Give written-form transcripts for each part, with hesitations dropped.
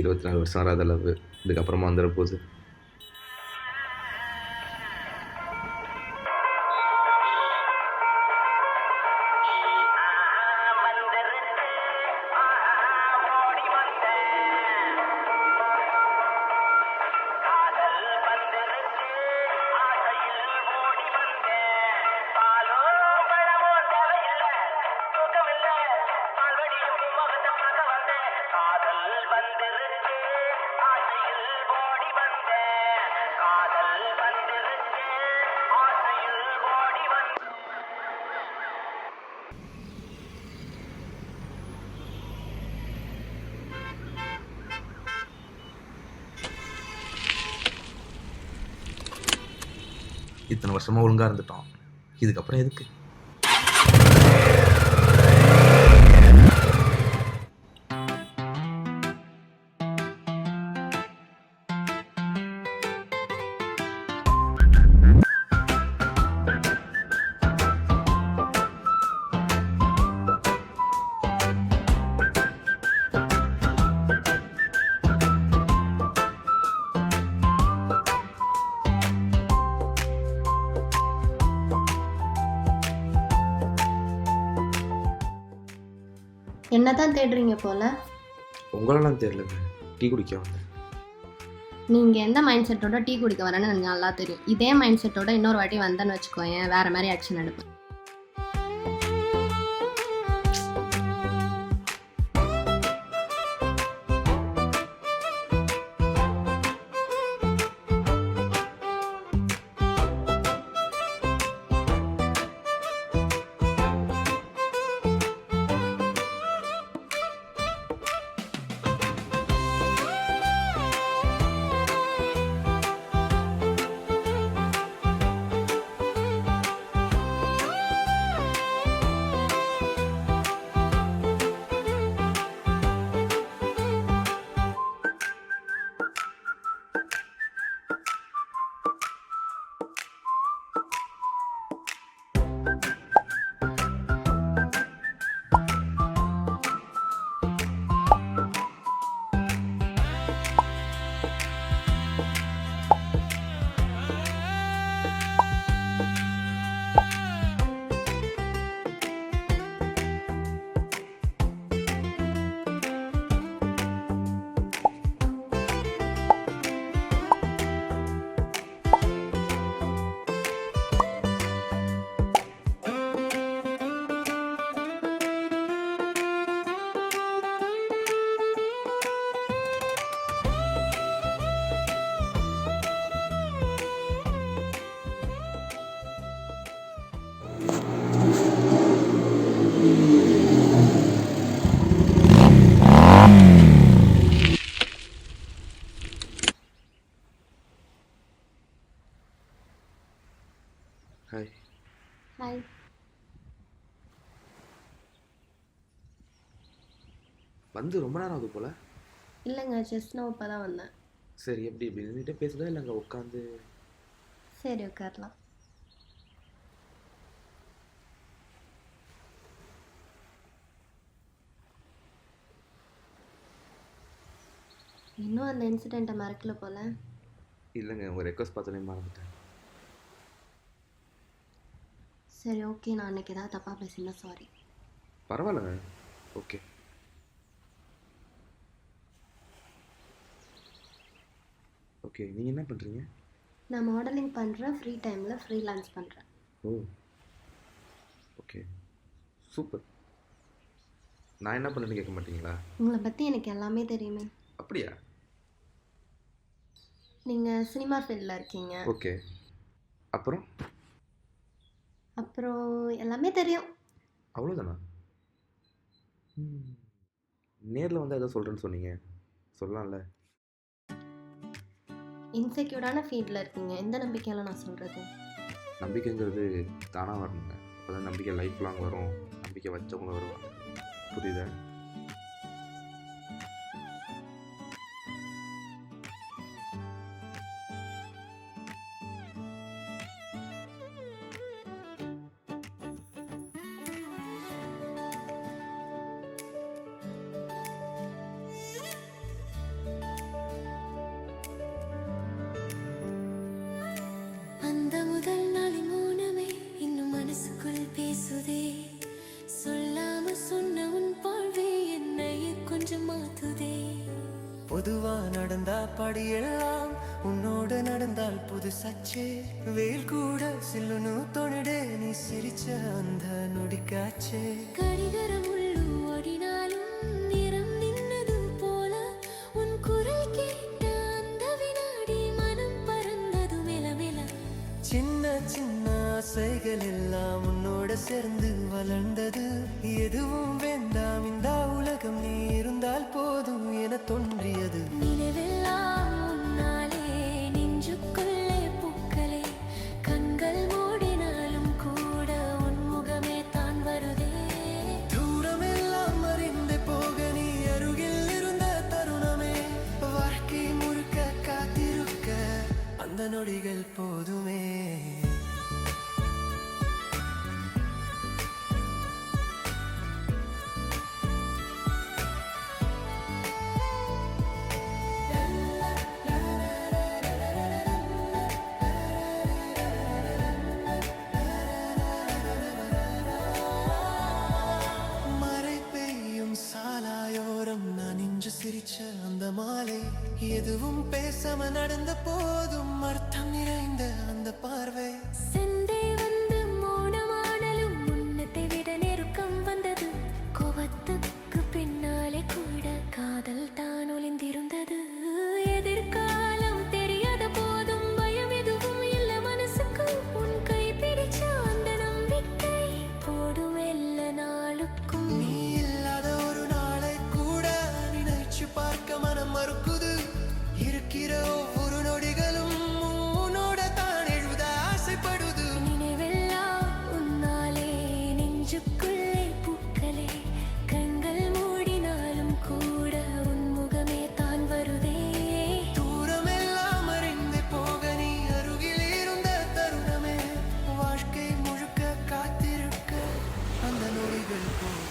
24 வருஷம் வராத லவ் இதுக்கப்புறமா வந்துட போகுது. இத்தனை வருஷமா ஒழுங்கா இருந்துட்டோம், இதுக்கப்புறம் எதுக்கு? என்னதான் தேடுறீங்க போல? உங்களெல்லாம் தெரியலங்க, டீ குடிக்க வந்தேன். நீங்கள் எந்த மைண்ட் செட்டோட டீ குடிக்க வரேன்னு எனக்கு நல்லா தெரியும். இதே மைண்ட் செட்டோட இன்னொரு வாட்டி வந்தேன்னு வச்சுக்கோயேன், வேறு மாதிரி ஆக்ஷன் எடுப்பேன். ஹாய். ஹாய். வந்து ரொம்ப நேரம் ஆகுது போல. இல்லைங்க, ஜஸ்ட் நான் இப்போ தான் வந்தேன். சரி, எப்படி இப்படி நின்றுட்டே பேசுதா இல்லை அங்கே உட்காந்து? சரி, உட்காரலாம். இன்னும் அந்த இன்சிடெண்ட்டை மறக்கல போல. இல்லைங்க, உங்கள் ரெக்வஸ்ட் பார்த்தோன்னே மறந்துட்டேன். சரி, ஓகே. நான் அன்றைக்கி ஏதாவது தப்பாக பேசினா சாரி. பரவாயில்லைங்க, ஓகே. ஓகே, நீங்கள் என்ன பண்ணுறீங்க? நான் மாடலிங் பண்ணுறேன், ஃப்ரீ டைமில் ஃப்ரீலான்ஸ் பண்ணுறேன். ஓ, ஓகே, சூப்பர். நான் என்ன பண்ணுறேன்னு கேட்க மாட்டீங்களா? உங்களை பற்றி எனக்கு எல்லாமே தெரியுமே. அப்படியா? நீங்கள் சினிமா ஃபீல்டில் இருக்கீங்க. ஓகே, அப்புறம்? அப்புறம் எல்லாமே தெரியும். அவ்வளோதானா? நேரில் வந்து எதாவது சொல்கிறேன்னு சொன்னீங்க, சொல்லலாம்ல? இன்செக்யூர்டான ஃபீல்டில் இருக்கீங்க, எந்த நம்பிக்கையால் நான் சொல்கிறது? நம்பிக்கைங்கிறது தானாக வரணுங்க, அப்போ தான் நம்பிக்கை லைஃப் லாங் வரும், நம்பிக்கை வச்சவங்க வருவாங்க. புரியுதா? பொதுவா நடந்தா படியெல்லாம் உன்னோட நடந்தால் புதுசாச்சே. வெயில் கூட சில்லுன்னு தோணுடே நீ சிரிச்ச அந்த நொடிக்காச்சே. கடிகரம் உள்ளு ஓடினாலும் நிறம் நின்னது போல உன் குரல் கேட்ட அந்த வினாடி மனம் பறந்தது மெலமெல. சின்ன சின்ன ஆசைகள் எல்லாம் உன்னோட சேர்ந்து வளர்ந்தது. எதுவும் வேண்டாம் இந்த உலகம் நீ இருந்தால் போதும் என தோன்றியது. நினைவெல்லாம் உன்னாலே நெஞ்சுக்குள்ளே பூக்களே. கண்கள் மூடினாலும் கூட உன் முகமே தான் வருதே. தூரமெல்லாம் அறிந்து போக நீ அருகில் இருந்த தருணமே. வாழ்க்கை முழுக்க காத்திருக்க அந்த நொடிகள் போதுமே. சிரிச்ச அந்த மாலை எதுவும் பேசாம நடந்த போதும் அர்த்தம் நிறைந்த அந்த பார்வை. செந்தே வந்து மௌனமானலும் முன்னத்தை விட நெருக்கம் வந்தது. கோபத்துக்கு பின்னாலே கூட காதல் தான் ஒளிந்திருந்தது. எதிர்காலம் தெரியாத போதும் பயம் எதுவும் இல்ல மனசுக்கு. உன் கை பிடிச்ச அந்த நம்பிக்கை போடும் எல்லா நாளுக்கும். நீ இல்லாத ஒரு நாளை கூட நினைச்சு பார்க்க மனம் மறுக்குது. இருக்கிற ஒவ்வொரு நொடிகளும் உன்னோட தான் எழுத ஆசைப்படுது. நினைவெல்லாம் உன்னாலே நெஞ்சுக்குள்ளே பூக்களே. கண்கள் மூடினாலும் கூட உன் முகமே தான் வருதே. தூரமெல்லாம் அறிந்து போக நீ அருகில் இருந்த தருணமே. வாழ்க்கை முழுக்க காத்திருக்க அந்த நொடிகள் போதும்.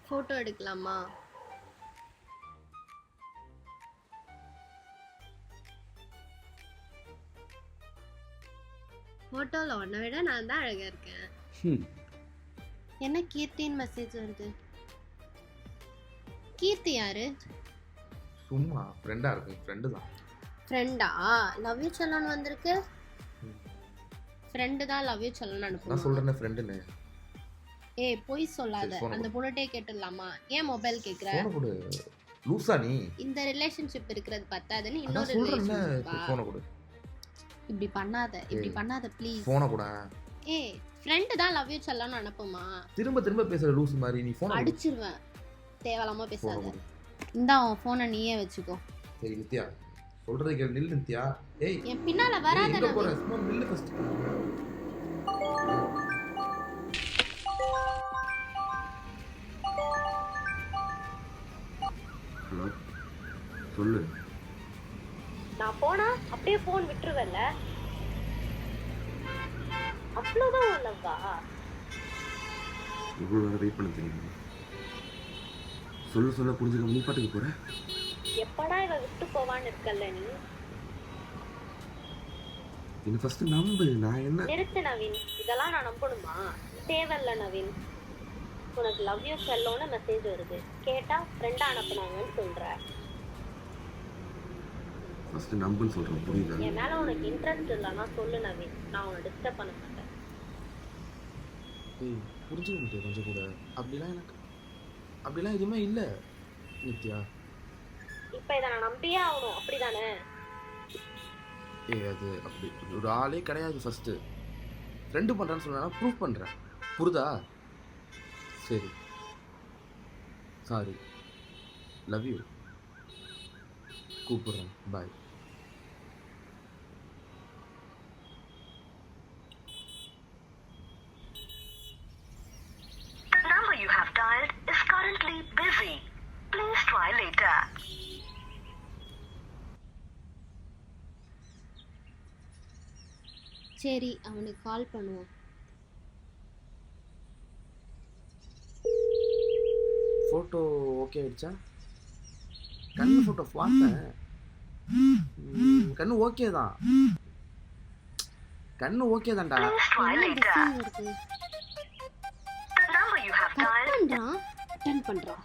ஃபோட்டோ எடுக்கலாமா? ஃபோட்டோவில் உன்னை விட நான் தான் அழகாக இருக்கேன். என்ன கீர்த்தின்னு மெசேஜ் வருது? கீர்த்தி யாரு? சும்மா ஃப்ரெண்டாக இருக்கும். ஃப்ரெண்டு தான். ஃப்ரெண்டா? லவ் யூ சொல்லணும்னு வந்திருக்கு. ஃப்ரெண்டு தான் லவ் யூ சொல்லணும்னு நான் அனுப்புறேன். சொல்கிறேன் ஃப்ரெண்டுன்னு. ஏய் பொய் சொல்லாத. சரி, phone அந்த பொண்ணுட்டே கேட்டுடலாமா? ஏன் மொபைல் கேட்குற? ஃபோனை கொடு. லூசா நீ? இந்த ரிலேஷன்ஷிப் இருக்கிறது பத்தாதுன்னு அதான் இன்னொரு சொல்கிறேன்ல. ரிலேஷன்ஷிப்பா? ஃபோனை கொடு. இப்படி பண்ணாத, இப்படி பண்ணாத ப்ளீஸ். ஃபோனை கூட ஏய் ஃப்ரெண்டு தான் லவ் யூ சொல்லணும்னு அனுப்புமா? திரும்ப திரும்ப பேசுகிற லூஸ் மாதிரி நீ ஃபோனை கொடு. அடிச்சிருவேன். தேவலாமா ஃபோனை பேசாத. கொடு. இந்தா உன் ஃபோனை நீயே வச்சுக்கோ. சரி நித்யா, சொல்கிறது கேள். நில்லு நித்யா. ஏய் என் பின்னால வராத எங்கே நவீன். போகிற? சும்மா நில்லு ஃபஸ்ட். ஹலோ, சொல்லு. நான் போனா அப்படியே ஃபோன் விட்டுருவல்ல? அவ்வளோதான் உள்ளவா? இவ்வளோ நேரம் வெயிட் பண்ண தெரியுமா? சொல்ல சொல்ல புரிஞ்சுக்க நீ பாட்டுக்கு போகிற. எப்படா இவ விட்டு போவான்னு இருக்கல்ல நீ? என்ன ஃபஸ்ட்டு நம்பு. நான் என்ன நிறுத்து நவீன். இதெல்லாம் நான் நம்பணுமா? தேவையில்ல நவீன். உனக்கு லவ் யூ செல்லோன்னு மெசேஜ் வருது. கேட்டா ஃப்ரெண்டா அனுப்புனாங்கன்னு சொல்ற. ஃபஸ்ட்டு நம்புன்னு சொல்கிறேன், புரியுதா? என் மேல உனக்கு இன்ட்ரெஸ்ட் இல்லைன்னா சொல்லு நவீன். நான் உன்னை டிஸ்டர்ப் பண்ண மாட்டேன். ஏய் புரிஞ்சுக்க முடியாது கொஞ்சம் கூட. அப்படிலாம் எதுவுமே இல்லை நித்யா. இப்போ இதை நான் நம்பியே ஆகணும், அப்படிதானே? ஏய் அது அப்படி ஒரு ஆளே கிடையாது. ஃபஸ்ட்டு ஃப்ரெண்டு பண்ணுறேன்னு சொன்னா ப்ரூஃப் பண்ணுறேன், புரியுதா? சரி, சாரி, லவ் யூ. கூப்பிட்றேன், பாய். The number you have dialed is currently busy. Please try later. சரி, அவனுக்கு கால் பண்ணுவோம். ஃபோட்டோ ஓகே ஆயிடுச்சா? கண்ணு ஃபோட்டோ பார்த்தேன். கண்ணு ஓகே தான். கண்ணு ஓகே தான்டா. Please try என்ன later. பிஸின்னு இருக்கு? The number you have cut dialed பண்றான், அட்டன் பண்றான்.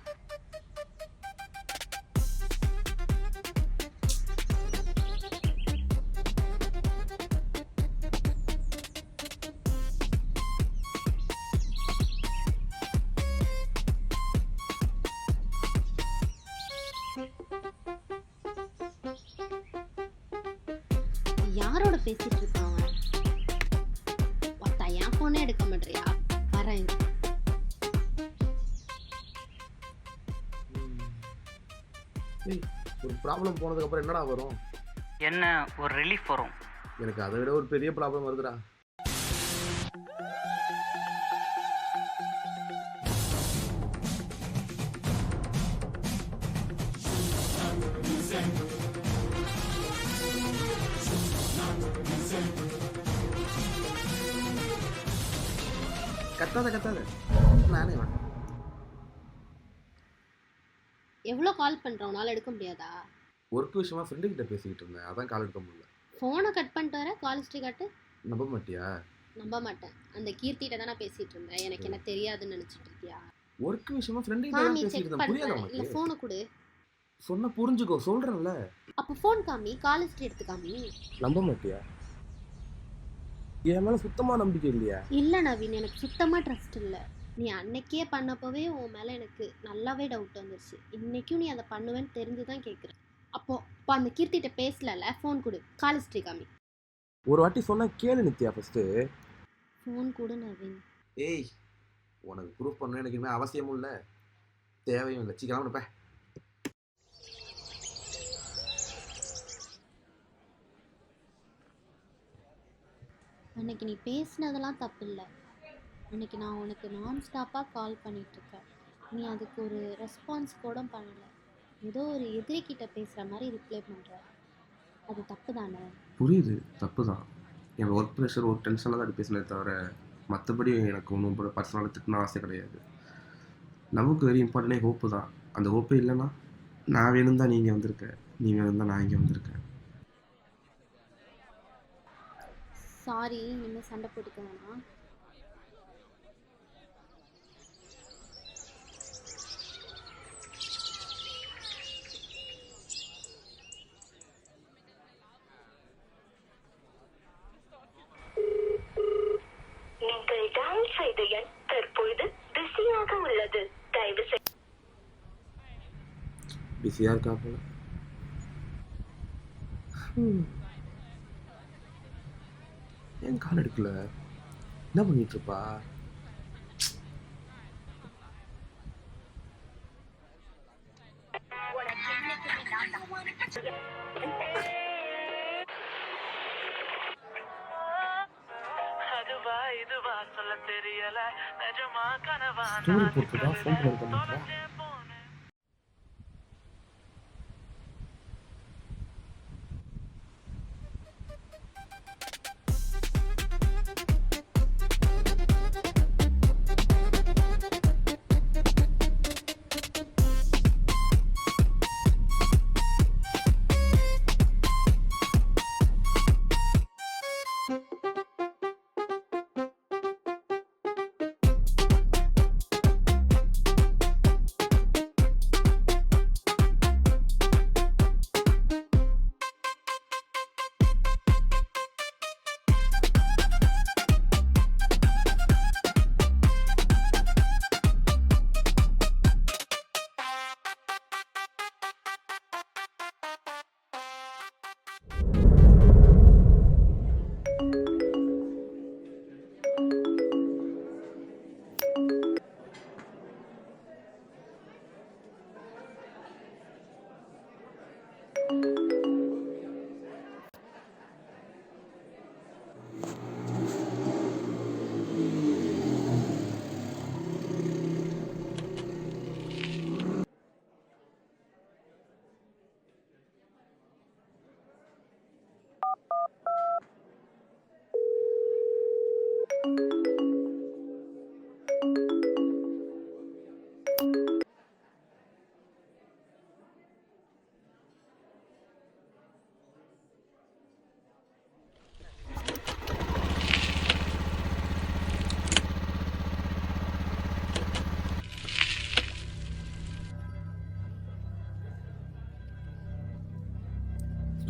யாரோட பேசிட்டு இருக்கான் அவன்? ஒத்தா என் போனே எடுக்க மாட்டியா? வரேன். ஏய், ஒரு ப்ராப்ளம் போனதுக்கு அப்புறம் என்னடா வரும்? என்ன ஒரு ரிலீஃப் வரும். எனக்கு அதை விட ஒரு பெரிய ப்ராப்ளம் வருதுடா. கத்தாத நானே வரேன். எவ்வளோ கால் பண்றோம், உன்னால எடுக்க முடியாதா? ஒர்க் விஷயமா ஃப்ரெண்டு கிட்ட பேசிக்கிட்டு இருந்தேன், அதான் கால் எடுக்க முடியல. ஃபோனை கட் பண்ணிட்டு வர, கால் ஹிஸ்ட்ரி காட்டு. நம்ப மாட்டியா? நம்ப மாட்டேன். அந்த கீர்த்திட்ட தானே பேசிட்டு இருந்தேன். எனக்கு என்ன தெரியாதுன்னு நினைச்சிட்டு இருக்கியா? ஒர்க் விஷயமா ஃப்ரெண்டு கிட்ட காமி, பேசிட்டு செக் இருந்தேன், புரியாத பண்றேன். இல்ல உனக்கு? ஃபோனை கொடு. சொன்ன புரிஞ்சுக்கோ, சொல்றேன்ல. அப்ப ஃபோன் காமி, கால் ஹிஸ்ட்ரி எடுத்து காமி. நம்ப மாட்டியா? என் மேல சுத்தமா நம்பிக்கை இல்லையா? இல்ல நவீன், எனக்கு சுத்தமா ட்ரஸ்ட் இல்ல. நீ அன்னைக்கே பண்ணப்பவே உன் மேல எனக்கு நல்லாவே டவுட் வந்துருச்சு. இன்னைக்கும் நீ அதை பண்ணுவேன்னு தெரிஞ்சுதான் கேட்குறேன். அப்போ அந்த கீர்த்திட்ட பேசலல, ஃபோன் கொடு, கால் ஹிஸ்ட்ரி காமி. ஒரு வாட்டி சொன்னா கேளு நித்யா ஃபர்ஸ்ட். ஃபோன் கொடு நவீன். ஏய், உனக்கு ப்ரூஃப் பண்ண எனக்கு இனிமே அவசியமும் இல்லை, தேவையும் இல்லை. சீக்கிரம் அனுப்ப. அன்னைக்கு நீ பேசினதெல்லாம் தப்பு இல்லை. அன்னைக்கு நான் உனக்கு நான் ஸ்டாப்பாக கால் பண்ணிகிட்ருக்கேன். நீ அதுக்கு ஒரு ரெஸ்பான்ஸ் கூட பண்ணலை. ஏதோ ஒரு எதிரிக்கிட்ட பேசுகிற மாதிரி ரிப்ளை பண்ணுற. அது தப்பு தானே? புரியுது, தப்பு தான். என் ஒர்க் ப்ரெஷர், ஒரு டென்ஷனில் தான் அது பேசினே தவிர மற்றபடி எனக்கு ஒன்றும் பர்சனலாக திட்டின ஆசை கிடையாது. நமக்கு வெரி இம்பார்ட்டனே ஹோப்பு தான். அந்த ஹோப்பே இல்லைன்னா நான் வேணும் தான் நீங்கள் வந்திருக்க, நீ வேணும் தான் நான் இங்கே வந்திருக்கேன். சாரி, இனிமேல் சண்டை போட்டுக்க வேணாம். நீங்கள் டயல் செய்த எண் தற்பொழுது பிஸியாக உள்ளது. தயவு செய்து பிஸியாக இருக்கா போல. ஏன் கால் எடுக்கல? என்ன பண்ணிட்டு இருப்பா? ஸ்டோரி போட்டுதா ஃபோன் பண்ண மாட்டேன்.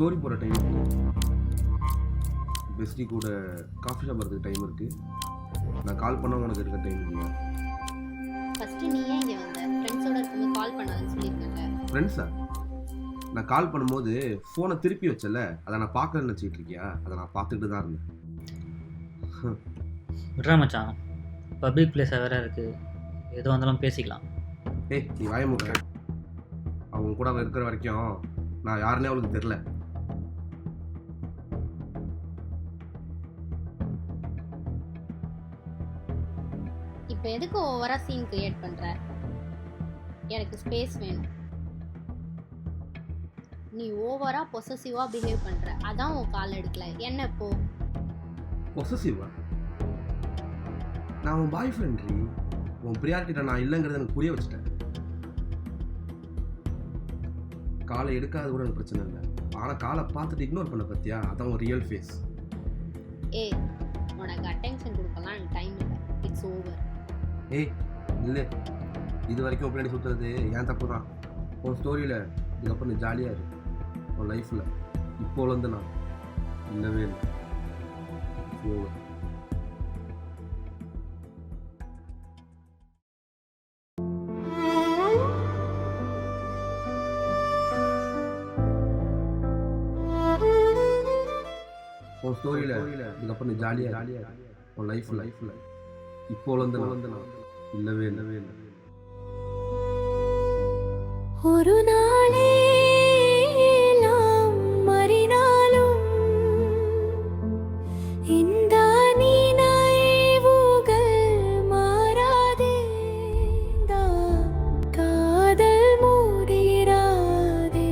ஸ்டோரி போடுற டைம் இருக்குது, பெஸ்டி கூட காஃபி ஷாப் வரதுக்கு டைம் இருக்குது, நான் கால் பண்ண உனக்கு இருக்க டைம் இல்லையா? ஃபஸ்ட்டு நீ ஏன் இங்கே வந்த? ஃப்ரெண்ட்ஸோட இருக்கும்போது கால் பண்ணாதுன்னு சொல்லியிருக்கேன்ல. ஃப்ரெண்ட்ஸா? நான் கால் பண்ணும்போது ஃபோனை திருப்பி வச்சல, அதை நான் பார்க்கலன்னு நினச்சிக்கிட்டு இருக்கியா? அதை நான் பார்த்துக்கிட்டு தான் இருந்தேன். விட்றா மச்சான், பப்ளிக் பிளேஸாக வேறு இருக்குது, எது வந்தாலும் பேசிக்கலாம். ஏய் நீ வாய மூடுற. அவங்க கூட அவள் இருக்கிற வரைக்கும் நான் யாருன்னே அவளுக்கு தெரில. இப்போ எதுக்கு ஓவராக சீன் கிரியேட் பண்ணுற? எனக்கு ஸ்பேஸ் வேணும். நீ ஓவராக பொசசிவாக பிஹேவ் பண்ணுற, அதான் உன் கால் எடுக்கல. என்ன இப்போ? பொசசிவா? நான் உன் பாய் ஃப்ரெண்ட் ரீ. உன் ப்ரியாரிட்டிட்ட நான் இல்லைங்கிறத எனக்கு புரிய வச்சுட்டேன். காலை எடுக்காது கூட எனக்கு பிரச்சனை இல்லை, ஆனால் காலை பார்த்துட்டு இக்னோர் பண்ண பற்றியா, அதான் ஒரு ரியல் ஃபேஸ். ஏய், உனக்கு அட்டென்ஷன் கொடுக்கலாம் எனக்கு டைம் இல்லை. It's over. ஏய் இல்லை, இது வரைக்கும் உன் பின்னாடி சுற்றுறது ஏன் தப்பு தான். உன் ஸ்டோரியில் இதுக்கப்புறம் நீ ஜாலியாக இரு. உன் லைஃப்பில் இப்போலேருந்து நான் இல்லவே இல்லை. ஓவர். உன் ஸ்டோரியில் இதுக்கப்புறம் நீ ஜாலியாக இரு. உன் லைஃப்பில் இப்போலேருந்து நான் இல்லவே இல்லை. ஒரு நாளே நாம் மறினாலும் இந்த நினைவுகள் மாறாதே, காதல் மூடிராதே.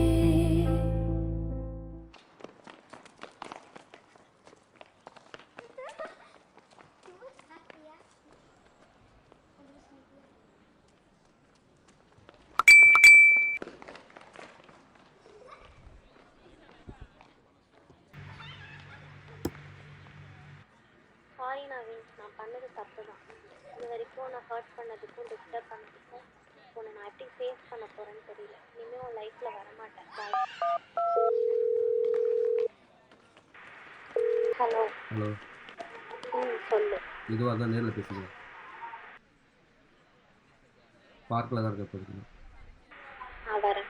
சாரி நவீன், நான் பண்ணது தப்பு தான். இது வரைக்கும் நான் ஹர்ட் பண்ணதுக்கும் டிஸ்டர்ப் பண்ணதுக்கும் உன்னை நான் எப்படி ஃபேஸ் பண்ண போகிறேன்னு தெரியல. இனிமேல் உன் லைஃப்பில் வரமாட்டேன். பாய். ஹலோ. ஹலோ. சொல்லு. இதுவாக தான் நேரில் பேசுகிறேன். பார்க்கில் தான் இருக்க போகிறீங்க. நான் வரேன்.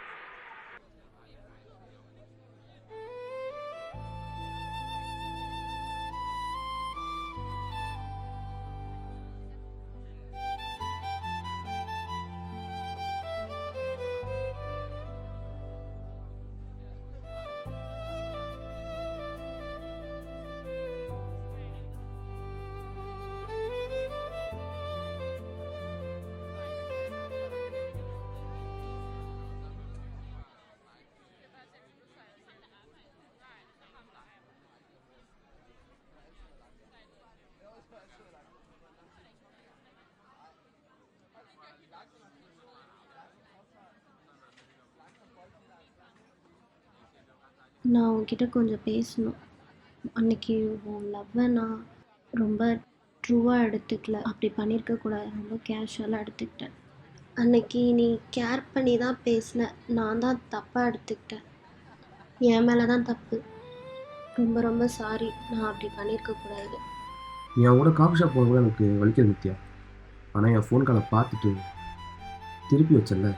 நான் உன்கிட்ட கொஞ்சம் பேசணும். அன்னைக்கு உன் லவ்வை நான் ரொம்ப ட்ரூவாக எடுத்துக்கல. அப்படி பண்ணியிருக்க கூடாது, ரொம்ப கேஷுவலாக எடுத்துக்கிட்டேன். அன்னைக்கு நீ கேர் பண்ணி தான் பேசின, நான் தான் தப்பாக எடுத்துக்கிட்டேன். என் மேலே தான் தப்பு. ரொம்ப ரொம்ப சாரி. நான் அப்படி பண்ணியிருக்க கூடாது. நீ அவன் கூட காஃபி ஷாப் போகும்போது எனக்கு வலிக்கிறது நித்யா. ஆனால் என் ஃபோன் காலை பார்த்துட்டு திருப்பி வச்சல,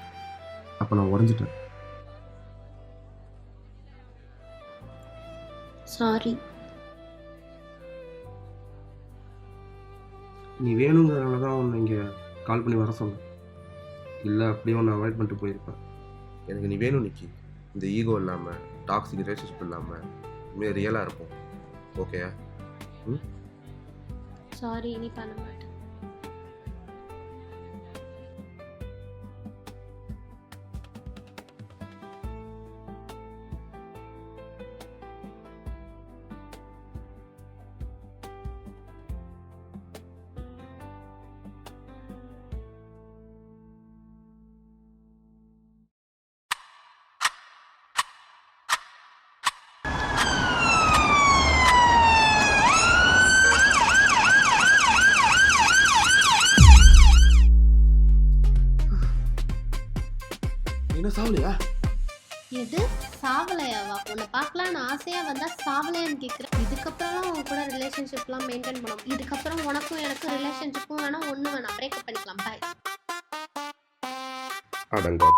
அப்போ நான் உடஞ்சிட்டேன். சாரி. நீ வேணுங்கிறதுனால தான் உன்னை இங்கே கால் பண்ணி வர சொன்னேன். இல்லை அப்படியே உன்னை அவாய்ட் பண்ணிட்டு போயிருப்பேன். எனக்கு நீ வேணும் நிக்கி. இந்த ஈகோ இல்லாமல், டாக்ஸிக் ரிலேஷன்ஷிப் இல்லாமல் இனிமேல் ரியலாக இருக்கும். ஓகேயா? சாரி, இனி பண்ண மாட்டேன். என்ன சாவலையா? எது சாவலையாவா? உன்னை பார்க்கலான்னு ஆசையாக வந்தால் சாவலையான்னு கேட்குறேன். இதுக்கப்புறம்லாம் உன் கூட ரிலேஷன்ஷிப்லாம் மெயின்டைன் பண்ணணும். இதுக்கப்புறம் உனக்கும் எனக்கும் ரிலேஷன்ஷிப்பும் வேணாம், ஒன்றும் வேணாம், பிரேக்கப் பண்ணிக்கலாம். பாய். அடங்கா